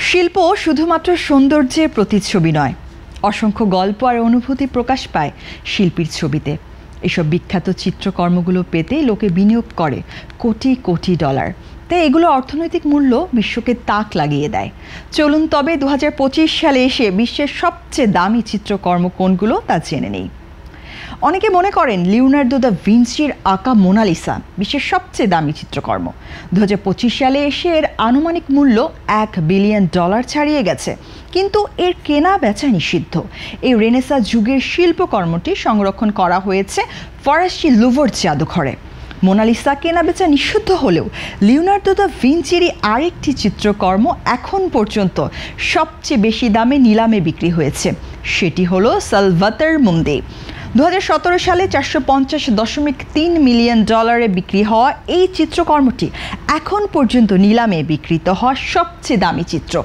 শিল্প শুধুমাত্র সৌন্দর্যের প্রতিচ্ছবি নয়, অসংখ্য গল্প আর অনুভূতি প্রকাশ পায় শিল্পীর ছবিতে। এসব বিখ্যাত চিত্রকর্মগুলো পেতে লোকে বিনিয়োগ করে কোটি কোটি ডলার। তাই এগুলো অর্থনৈতিক মূল্য বিশ্বকে তাক লাগিয়ে দেয়। চলুন তবে 2025 সালে এসে বিশ্বের সবচেয়ে দামি চিত্রকর্ম কোনগুলো তা জেনে নেই। অনেকে মনে করেন লিওনার্দো দা ভিঞ্চির আঁকা মোনালিসা বিশ্বের সবচেয়ে দামি চিত্রকর্ম। 2025 সালে এসে এর আনুমানিক মূল্য $1 বিলিয়ন ছাড়িয়ে গেছে, কিন্তু এর কেনা বেচা নিষিদ্ধ। এই রেনেসা যুগের শিল্পকর্মটি সংরক্ষণ করা হয়েছে ফরাসি লুভর জাদুঘরে। মোনালিসা কেনাবেচা নিষিদ্ধ হলেও লিওনার্দো দা ভিঞ্চির আরেকটি চিত্রকর্ম এখন পর্যন্ত সবচেয়ে বেশি দামে নিলামে বিক্রি হয়েছে, সেটি হলো সালভাতর মুন্দি। 2017 সালে $450.3 মিলিয়ন বিক্রি হওয়া এই চিত্রকর্মটি এখন পর্যন্ত নিলামে বিক্রিত হওয়া সবচেয়ে দামি চিত্র।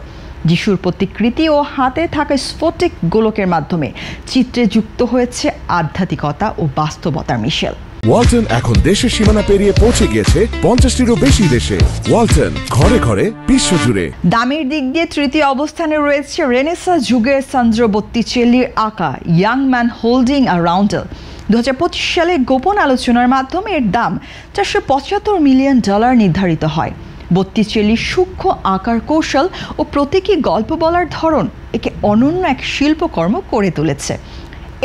যিশুর প্রতিকৃতি ও হাতে থাকা স্ফটিক গোলকের মাধ্যমে চিত্রে যুক্ত হয়েছে আধ্যাত্মিকতা ও বাস্তবতার মিশেল। ওয়ালটন এখন দেশের সীমানা পেরিয়ে পৌঁছে গিয়েছে 50টিরও বেশি দেশে। ওয়ালটন, ঘরে ঘরে বিশ্বজুড়ে। দামের দিক দিয়ে তৃতীয় অবস্থানে রয়েছে রেনেসা যুগের সান্দ্রো বত্তিচেল্লির আঁকা ইয়াং ম্যান হোল্ডিং আ রাউন্ডেল। 2025 সালে গোপন আলোচনার মাধ্যমে এর দাম $475 মিলিয়ন নির্ধারিত হয়। বত্তিচেল্লির সূক্ষ্ম আঁকার কৌশল ও প্রতীকী গল্প বলার ধরন একে অনন্য এক শিল্পকর্ম করে তুলেছে।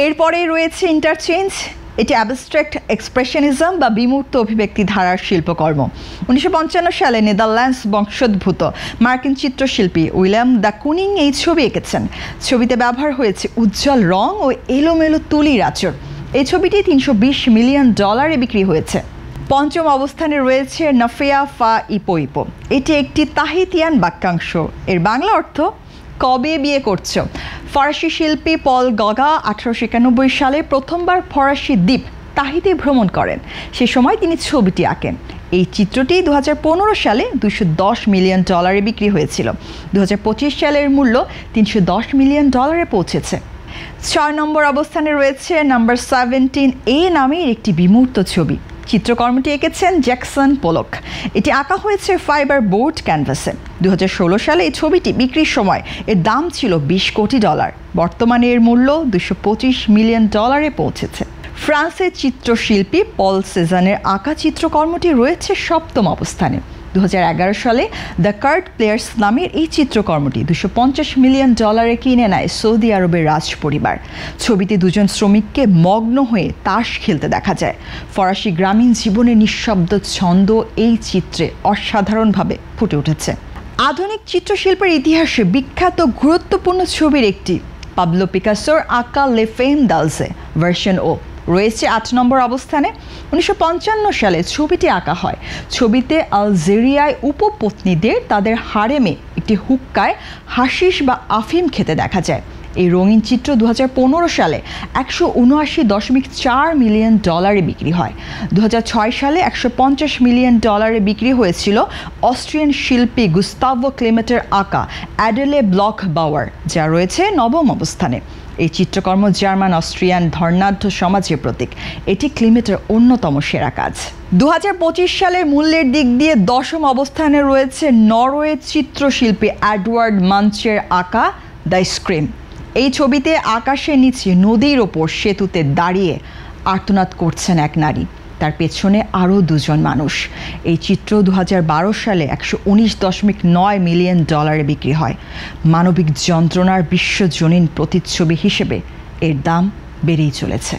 এরপরেই রয়েছে ইন্টারচেঞ্জ। এটি অ্যাবস্ট্রাক্ট এক্সপ্রেশনিজম বা বিমূর্ত অভিব্যক্তি ধারার শিল্পকর্ম। 1955 সালে নেদারল্যান্ডস বংশোদ্ভূত মার্কিন চিত্রশিল্পী উইলিয়াম দ্য কুনিং এই ছবি এঁকেছেন। ছবিতে ব্যবহার হয়েছে উজ্জ্বল রং ও এলোমেলো তুলির আঁচড়। এই ছবিটি $320 মিলিয়ন বিক্রি হয়েছে। পঞ্চম অবস্থানে রয়েছে নাফেয়া ফা ইপো ইপো। এটি একটি তাহিতিয়ান বাক্যাংশ। এর বাংলা অর্থ কবে বিয়ে করছো। ফরাসি শিল্পী পল গগা 1891 সালে প্রথমবার ফরাসি দ্বীপ তাহিতি ভ্রমণ করেন। সে সময় তিনি ছবিটি আঁকেন। এই চিত্রটি 2015 সালে $210 মিলিয়ন বিক্রি হয়েছিল। 2025 সালের মূল্য $310 মিলিয়ন পৌঁছেছে। 6 নম্বর অবস্থানে রয়েছে নাম্বার 17 এ নামের একটি বিমূর্ত ছবি। চিত্রকর্মটি এঁকেছেন জ্যাকসন পোলক। এটি আঁকা হয়েছে ফাইবার বোর্ড ক্যানভাসে। 2016 সালে এই ছবিটি বিক্রির সময় এর দাম ছিল $20 কোটি। বর্তমানে এর মূল্য $225 মিলিয়ন পৌঁছেছে। ফ্রান্সের চিত্রশিল্পী পল সেজানের আঁকা চিত্রকর্মটি রয়েছে সপ্তম অবস্থানে। 2011 সালে দ্য কার্ড প্লেয়ার্স নামের এই চিত্রকর্মটি $250 মিলিয়ন কিনে নেয় সৌদি আরবের রাজ পরিবার। ছবিতে দুজন শ্রমিককে মগ্ন হয়ে তাস খেলতে দেখা যায়। ফরাসি গ্রামীণ জীবনের নিঃশব্দ ছন্দ এই চিত্রে অসাধারণভাবে ফুটে উঠেছে। আধুনিক চিত্রশিল্পের ইতিহাসে বিখ্যাত গুরুত্বপূর্ণ ছবির একটি পাবলো পিকাসোর আঁকা লে ফেম দালসে ভার্সন ও রয়েছে 8 নম্বর অবস্থানে। 1955 সালে ছবিটি আঁকা হয়। ছবিতে আলজেরিয়ায় উপপত্নীদের তাদের হারেমে একটি হুক্কায় হাশিশ বা আফিম খেতে দেখা যায়। এই রঙিন চিত্র 2015 সালে $179.4 মিলিয়ন বিক্রি হয়। 2006 সালে $150 মিলিয়ন বিক্রি হয়েছিল অস্ট্রিয়ান শিল্পী গুস্তাভো ক্লিমেটের আঁকা অ্যাডেলে ব্লক বাওয়ার, যা রয়েছে 9ম অবস্থানে। এই চিত্রকর্ম জার্মান অস্ট্রিয়ান ধর্নাঢ্য সমাজের প্রতীক। এটি ক্লিমেটের অন্যতম সেরা কাজ। 2025 সালের মূল্যের দিক দিয়ে 10ম অবস্থানে রয়েছে নরওয়ে চিত্রশিল্পী এডওয়ার্ড মাঞ্চের আঁকা দ্য স্ক্রিম। এই ছবিতে আকাশের নিচে নদীর ওপর সেতুতে দাঁড়িয়ে আর্তনাদ করছেন এক নারী, তার পেছনে আরও 2জন মানুষ। এই চিত্র 2012 সালে $119.9 মিলিয়ন বিক্রি হয়। মানবিক যন্ত্রণার বিশ্বজনীন প্রতিচ্ছবি হিসেবে এর দাম বেড়েই চলেছে।